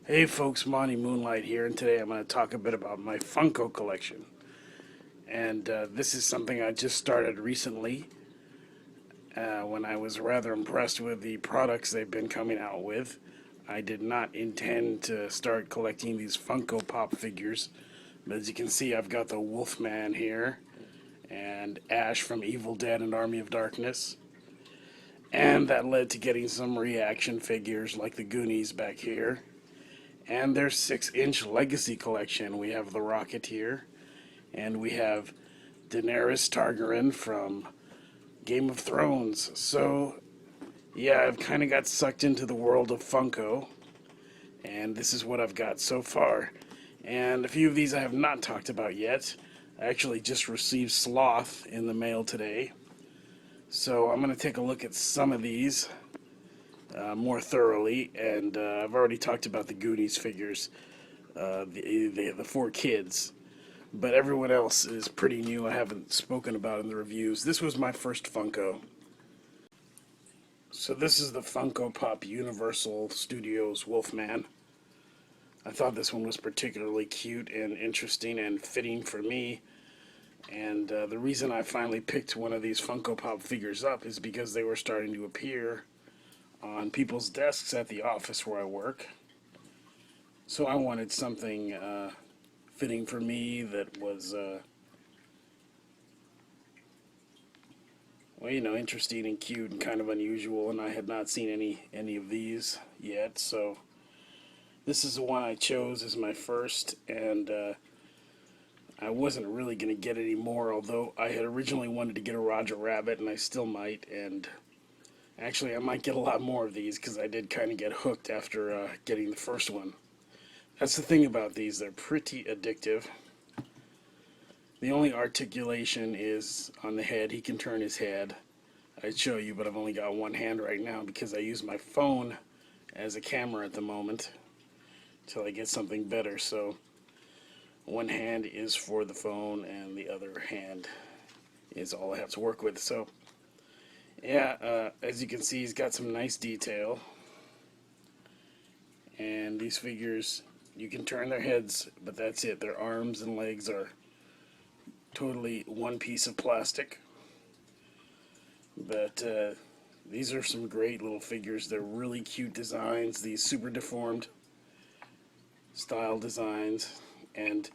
Hey folks, Monty Moonlight here, and today I'm going to talk a bit about my Funko collection. And this is something I just started recently when I was rather impressed with the products they've been coming out with. I did not intend to start collecting these Funko Pop figures, but as you can see, I've got the Wolfman here, and Ash from Evil Dead and Army of Darkness. And that led to getting some reaction figures like the Goonies back here. And their 6-inch Legacy collection. We have the Rocketeer, and we have Daenerys Targaryen from Game of Thrones. So, yeah, I've kind of got sucked into the world of Funko, and this is what I've got so far. And a few of these I have not talked about yet. I actually just received Sloth in the mail today. So I'm going to take a look at some of these more thoroughly, and I've already talked about the Goonies figures, the four kids, but everyone else is pretty new. I haven't spoken about in the reviews. This was my first Funko. So this is the Funko Pop Universal Studios Wolfman. I thought this one was particularly cute and interesting and fitting for me. And the reason I finally picked one of these Funko Pop figures up is because they were starting to appear on people's desks at the office where I work. So I wanted something fitting for me that was, well, you know, interesting and cute and kind of unusual, and I had not seen any of these yet, so this is the one I chose as my first, and I wasn't really going to get any more, although I had originally wanted to get a Roger Rabbit, and I still might, and actually I might get a lot more of these, because I did kind of get hooked after getting the first one. That's the thing about these, they're pretty addictive. The only articulation is on the head. He can turn his head. I'd show you, but I've only got one hand right now because I use my phone as a camera at the moment until I get something better. So one hand is for the phone and the other hand is all I have to work with. So yeah, as you can see, he's got some nice detail. And these figures, you can turn their heads, but that's it. Their arms and legs are totally one piece of plastic. But these are some great little figures. They're really cute designs, these super deformed style designs. And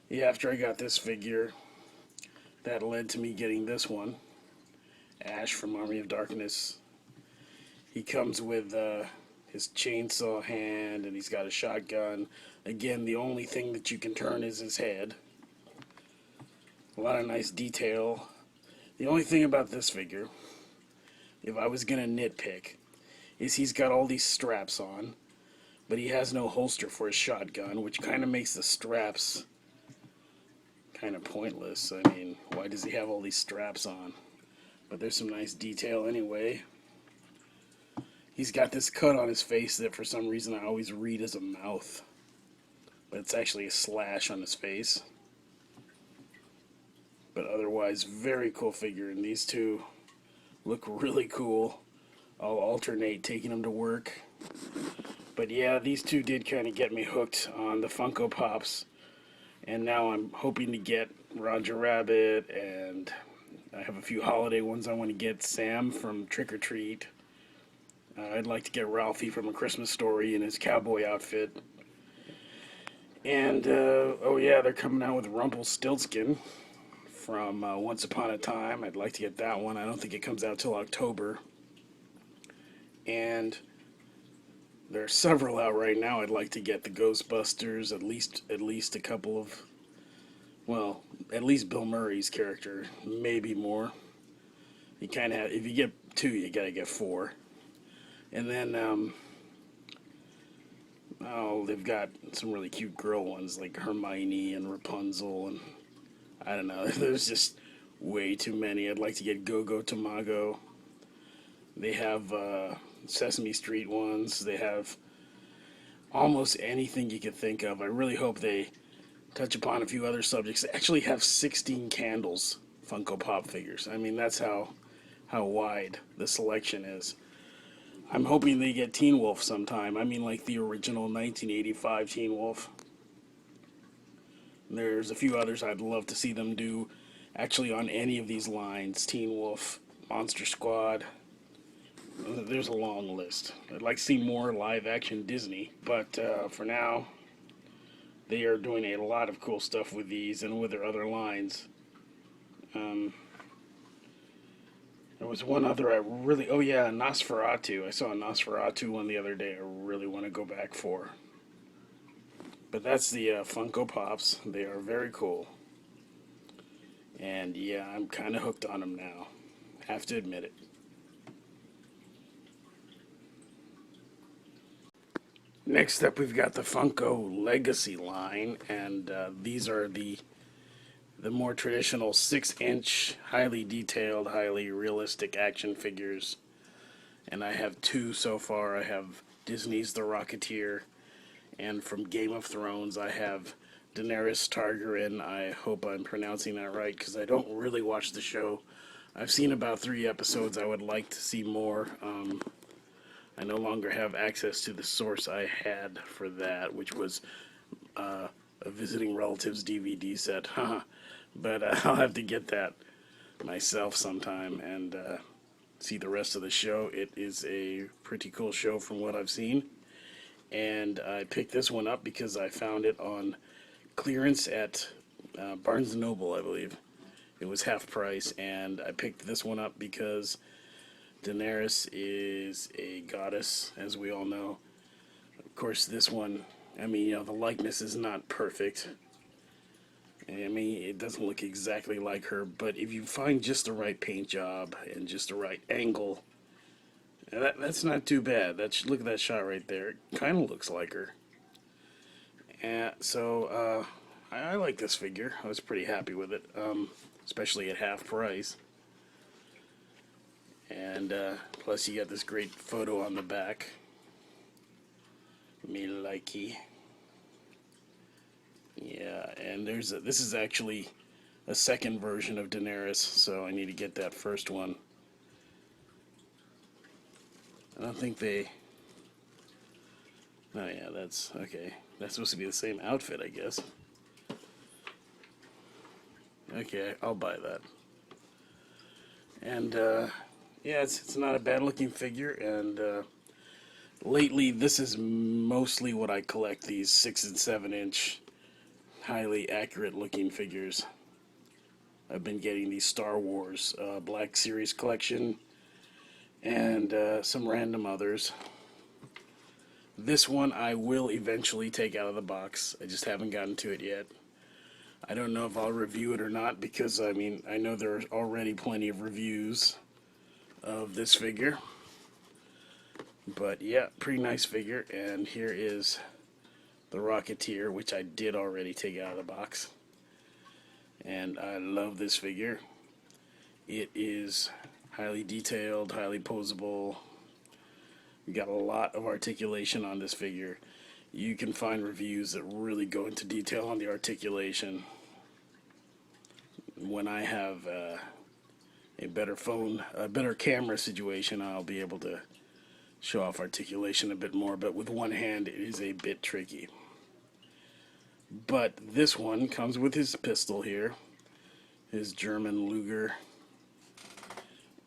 yeah, after I got this figure, that led to me getting this one, Ash from Army of Darkness. He comes with his chainsaw hand, and he's got a shotgun. Again, the only thing that you can turn is his head. A lot of nice detail. The only thing about this figure, if I was going to nitpick, is he's got all these straps on, but he has no holster for his shotgun, which kind of makes the straps kind of pointless. I mean, why does he have all these straps on? But there's some nice detail anyway. He's got this cut on his face that for some reason I always read as a mouth, but it's actually a slash on his face. But otherwise, very cool figure, and these two look really cool. I'll alternate taking them to work. But yeah, these two did kind of get me hooked on the Funko Pops, and now I'm hoping to get Roger Rabbit, and I have a few holiday ones I want to get. Sam from Trick or Treat. I'd like to get Ralphie from A Christmas Story in his cowboy outfit. And, oh yeah, they're coming out with Rumpelstiltskin from Once Upon a Time. I'd like to get that one. I don't think it comes out till October. And there are several out right now. I'd like to get the Ghostbusters, at least a couple of, well, at least Bill Murray's character, maybe more. You kind of have, if you get two, you gotta get four. And then, oh, they've got some really cute girl ones like Hermione and Rapunzel, and I don't know, there's just way too many. I'd like to get Go-Go Tamago. They have Sesame Street ones. They have almost anything you could think of. I really hope they touch upon a few other subjects. They actually have 16 Candles Funko Pop figures. I mean, that's how wide the selection is. I'm hoping they get Teen Wolf sometime. I mean, like the original 1985 Teen Wolf. There's a few others I'd love to see them do, actually, on any of these lines. Teen Wolf, Monster Squad. There's a long list. I'd like to see more live-action Disney, but for now, they are doing a lot of cool stuff with these and with their other lines. There was one other I really... Oh yeah, Nosferatu. I saw a Nosferatu one the other day I really want to go back for. But that's the Funko Pops. They are very cool. And yeah, I'm kind of hooked on them now. Have to admit it. Next up, we've got the Funko Legacy line, and these are the more traditional 6-inch, highly detailed, highly realistic action figures. And I have two so far. I have Disney's The Rocketeer, and from Game of Thrones I have Daenerys Targaryen. I hope I'm pronouncing that right, because I don't really watch the show. I've seen about 3 episodes. I would like to see more. I no longer have access to the source I had for that, which was a Visiting Relatives DVD set. But I'll have to get that myself sometime and see the rest of the show. It is a pretty cool show from what I've seen. And I picked this one up because I found it on clearance at Barnes & Noble, I believe. It was half price, and I picked this one up because Daenerys is a goddess, as we all know. Of course, this one, I mean, the likeness is not perfect. I mean, it doesn't look exactly like her, but if you find just the right paint job and just the right angle, that's not too bad. Look at that shot right there. It kind of looks like her. And so, I like this figure. I was pretty happy with it, especially at half price. And plus you got this great photo on the back. Me likey. Yeah, and this is actually a second version of Daenerys, so I need to get that first one. I don't think they... Oh yeah, that's... Okay. That's supposed to be the same outfit, I guess. Okay, I'll buy that. And, yeah, it's not a bad looking figure, and lately this is mostly what I collect, these 6 and 7 inch highly accurate looking figures. I've been getting these Star Wars Black Series collection and some random others. This one I will eventually take out of the box. I just haven't gotten to it yet. I don't know if I'll review it or not because, I mean, I know there's already plenty of reviews of this figure. But yeah, pretty nice figure. And here is the Rocketeer, which I did already take out of the box. And I love this figure. It is highly detailed, highly posable. We got a lot of articulation on this figure. You can find reviews that really go into detail on the articulation. When I have a better camera situation, I'll be able to show off articulation a bit more, but with one hand it is a bit tricky. But this one comes with his pistol here, his German Luger,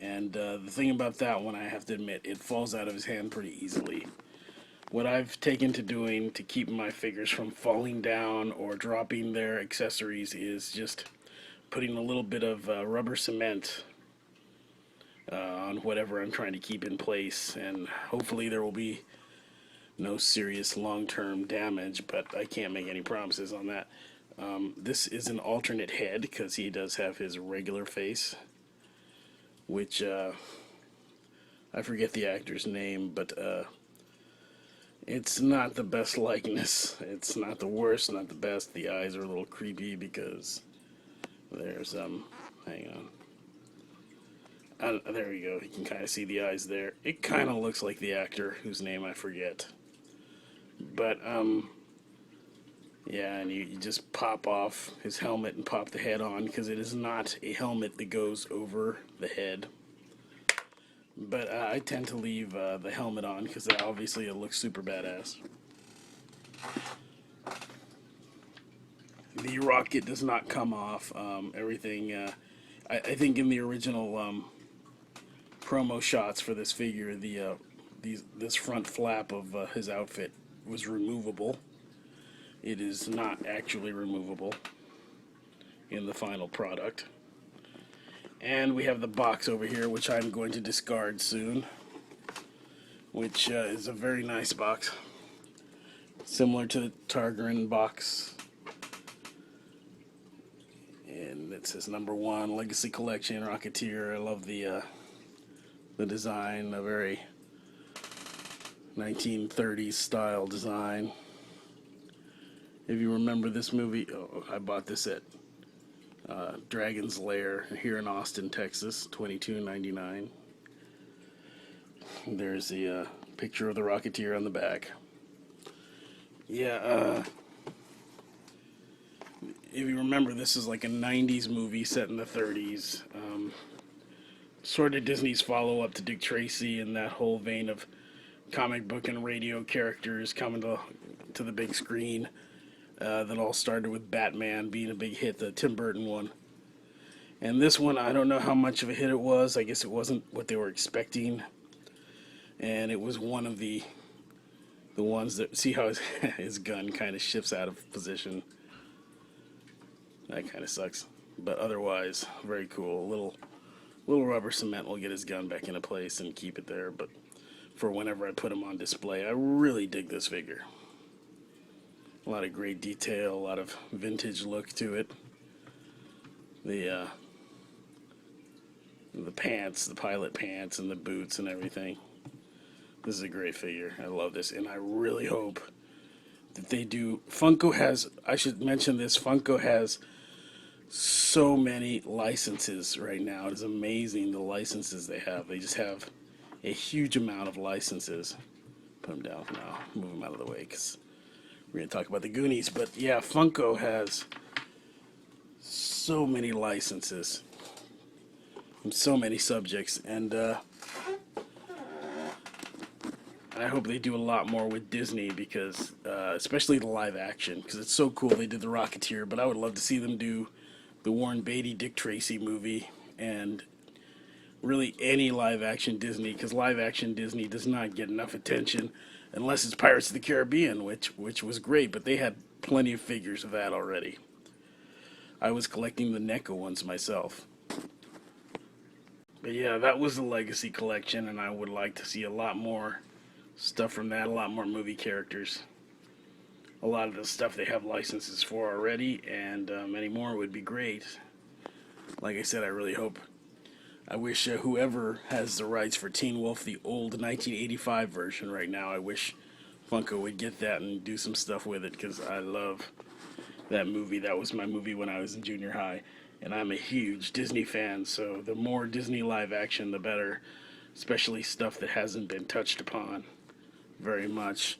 and the thing about that one, I have to admit, it falls out of his hand pretty easily. What I've taken to doing to keep my figures from falling down or dropping their accessories is just putting a little bit of rubber cement on whatever I'm trying to keep in place, and hopefully there will be no serious long-term damage, but I can't make any promises on that. This is an alternate head because he does have his regular face, which I forget the actor's name, but it's not the best likeness. It's not the worst, not the best. The eyes are a little creepy because there's hang on. There we go. You can kind of see the eyes there. It kind of looks like the actor whose name I forget. But, yeah, and you just pop off his helmet and pop the head on, because it is not a helmet that goes over the head. but I tend to leave the helmet on because obviously it looks super badass. The rocket does not come off. Everything, I think in the original promo shots for this figure, this front flap of his outfit was removable. It is not actually removable in the final product. And we have the box over here, which I'm going to discard soon, which is a very nice box, similar to the Targaryen box. And it says #1 Legacy Collection Rocketeer. I love the design, a very 1930s style design. If you remember this movie, I bought this at Dragon's Lair here in Austin, Texas, $22.99. There's the picture of the Rocketeer on the back. Yeah, if you remember, this is like a 90s movie set in the 30s. Sort of Disney's follow-up to Dick Tracy, in that whole vein of comic book and radio characters coming to the big screen. That all started with Batman being a big hit, the Tim Burton one. And this one, I don't know how much of a hit it was. I guess it wasn't what they were expecting. And it was one of the ones that, see how his gun kind of shifts out of position. That kind of sucks. But otherwise, very cool. A little rubber cement will get his gun back into place and keep it there. But for whenever I put him on display, I really dig this figure. A lot of great detail, a lot of vintage look to it. The pants, the pilot pants, and the boots and everything. This is a great figure. I love this, and I really hope that they do. Funko has, I should mention this, Funko has so many licenses right now. It is amazing the licenses they have. They just have a huge amount of licenses. Put them down for now. Move them out of the way because we're going to talk about the Goonies. But yeah, Funko has so many licenses from so many subjects. And I hope they do a lot more with Disney because, especially the live action, because it's so cool they did the Rocketeer. But I would love to see them do the Warren Beatty, Dick Tracy movie, and really any live action Disney, because live action Disney does not get enough attention unless it's Pirates of the Caribbean, which was great, but they had plenty of figures of that already. I was collecting the NECA ones myself. But yeah, that was the Legacy collection, and I would like to see a lot more stuff from that, a lot more movie characters. A lot of the stuff they have licenses for already, and many more would be great. Like I said, I really hope. I wish whoever has the rights for Teen Wolf, the old 1985 version right now, I wish Funko would get that and do some stuff with it, because I love that movie. That was my movie when I was in junior high, and I'm a huge Disney fan, so the more Disney live action, the better, especially stuff that hasn't been touched upon very much.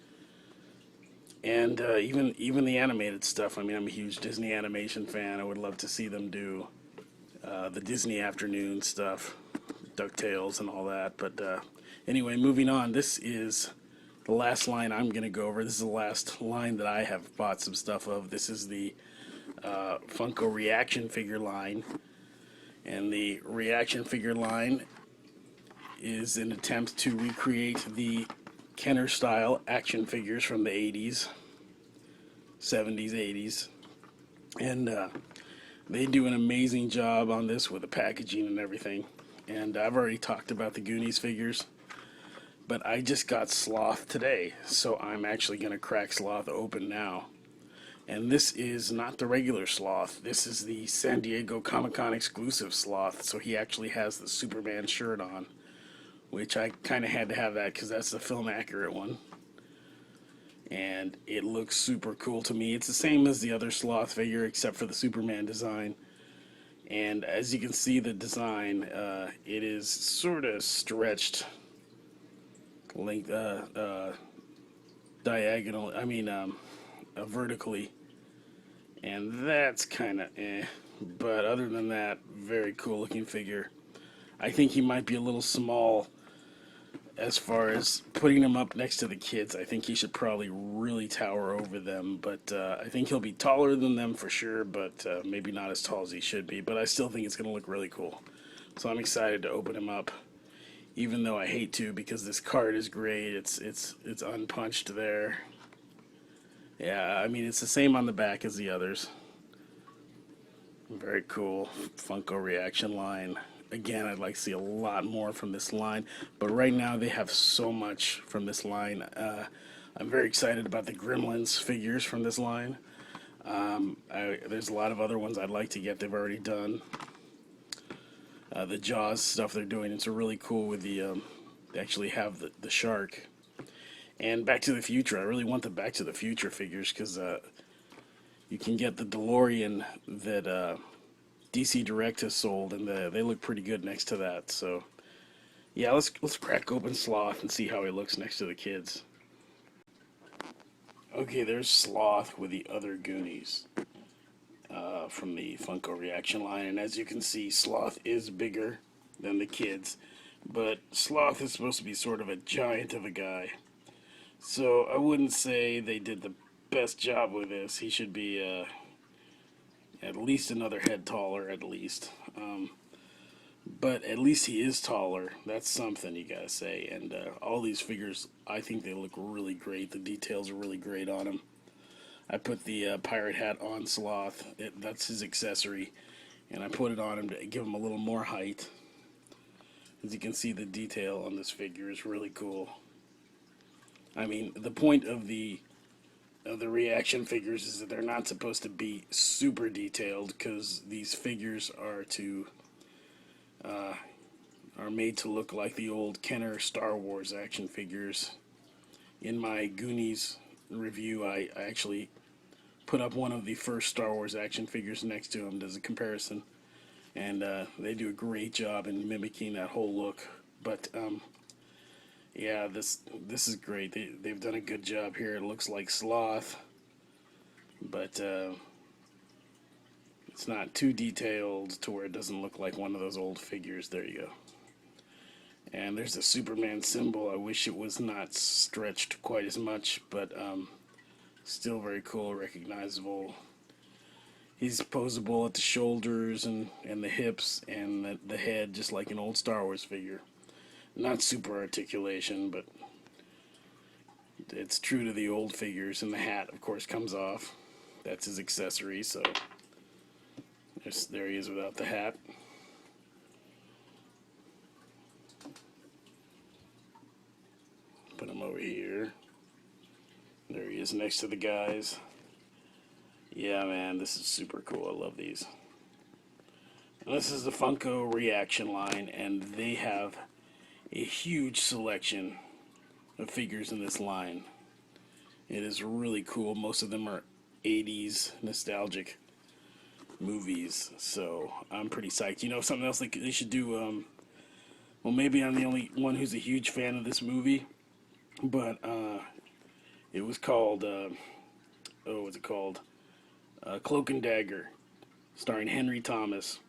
And even the animated stuff. I mean, I'm a huge Disney animation fan. I would love to see them do the Disney afternoon stuff, DuckTales and all that. But anyway, moving on. This is the last line I'm going to go over. This is the last line that I have bought some stuff of. This is the Funko reaction figure line. And the reaction figure line is an attempt to recreate the Kenner style action figures from the 80s, 70s, 80s. And they do an amazing job on this with the packaging and everything. And I've already talked about the Goonies figures, but I just got Sloth today, so I'm actually going to crack Sloth open now. And this is not the regular Sloth. This is the San Diego Comic-Con exclusive Sloth, so he actually has the Superman shirt on, which I kind of had to have that because that's the film accurate one. And it looks super cool to me. It's the same as the other Sloth figure except for the Superman design. And as you can see, the design, it is sort of stretched vertically. And that's kind of But other than that, very cool looking figure. I think he might be a little small as far as putting him up next to the kids, I think he should probably really tower over them. But I think he'll be taller than them for sure, but maybe not as tall as he should be. But I still think it's going to look really cool. So I'm excited to open him up, even though I hate to because this card is great. It's unpunched there. Yeah, I mean it's the same on the back as the others. Very cool. Funko reaction line. Again, I'd like to see a lot more from this line, but right now they have so much from this line. I'm very excited about the Gremlins figures from this line. There's a lot of other ones I'd like to get. They've already done. The Jaws stuff they're doing, it's really cool with the, they actually have the shark. And Back to the Future, I really want the Back to the Future figures because you can get the DeLorean that DC Direct has sold, and they look pretty good next to that. So, yeah, let's crack open Sloth and see how he looks next to the kids. Okay, there's Sloth with the other Goonies from the Funko reaction line, and as you can see, Sloth is bigger than the kids, but Sloth is supposed to be sort of a giant of a guy. So I wouldn't say they did the best job with this. He should be at least another head taller, at least. But at least he is taller. That's something, you gotta say. And all these figures, I think they look really great. The details are really great on them. I put the pirate hat on Sloth. That's his accessory. And I put it on him to give him a little more height. As you can see, the detail on this figure is really cool. I mean, the point of the reaction figures is that they're not supposed to be super detailed because these figures are made to look like the old Kenner Star Wars action figures. In my Goonies review, I actually put up one of the first Star Wars action figures next to them as a comparison, and they do a great job in mimicking that whole look. But yeah, this is great. They've done a good job here. It looks like Sloth, but it's not too detailed to where it doesn't look like one of those old figures. There you go. And there's a Superman symbol. I wish it was not stretched quite as much, but still very cool, recognizable. He's posable at the shoulders and the hips and the head, just like an old Star Wars figure. Not super articulation, but it's true to the old figures. And the hat, of course, comes off. That's his accessory, so there he is without the hat. Put him over here. There he is next to the guys. Yeah, man, this is super cool. I love these. And this is the Funko reaction line, and they have a huge selection of figures in this line. It is really cool. Most of them are 80s nostalgic movies, so I'm pretty psyched. You know, something else they should do, well, maybe I'm the only one who's a huge fan of this movie, but it was called, what's it called? Cloak and Dagger, starring Henry Thomas,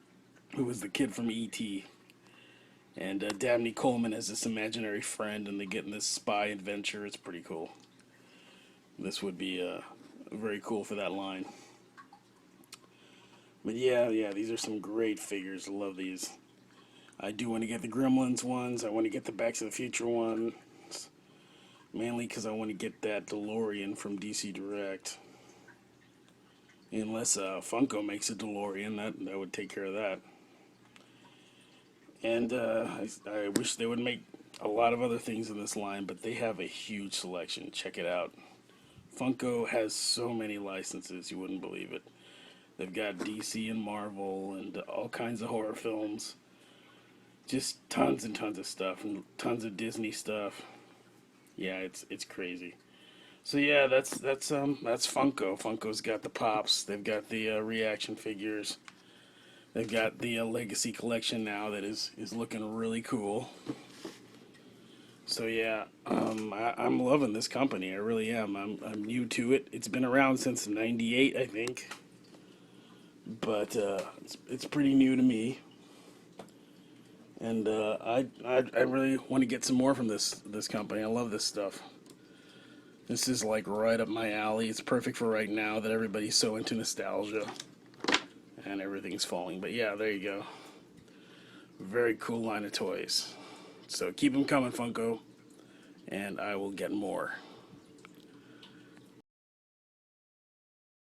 who was the kid from E.T., and Dabney Coleman has this imaginary friend, and they get in this spy adventure. It's pretty cool. This would be very cool for that line. But yeah, these are some great figures. I love these. I do want to get the Gremlins ones. I want to get the Back to the Future ones. Mainly because I want to get that DeLorean from DC Direct. Unless Funko makes a DeLorean, that would take care of that. And I wish they would make a lot of other things in this line, but they have a huge selection. Check it out. Funko has so many licenses, you wouldn't believe it. They've got DC and Marvel and all kinds of horror films. Just tons and tons of stuff, and tons of Disney stuff. Yeah, it's crazy. So yeah, that's Funko. Funko's got the Pops. They've got the reaction figures. They've got the Legacy collection now that is looking really cool. So yeah, I'm loving this company. I really am. I'm new to it. It's been around since '98, I think. But it's pretty new to me. And I really want to get some more from this company. I love this stuff. This is like right up my alley. It's perfect for right now that everybody's so into nostalgia and everything's falling. But yeah, there you go. Very cool line of toys. So keep them coming, Funko, and I will get more.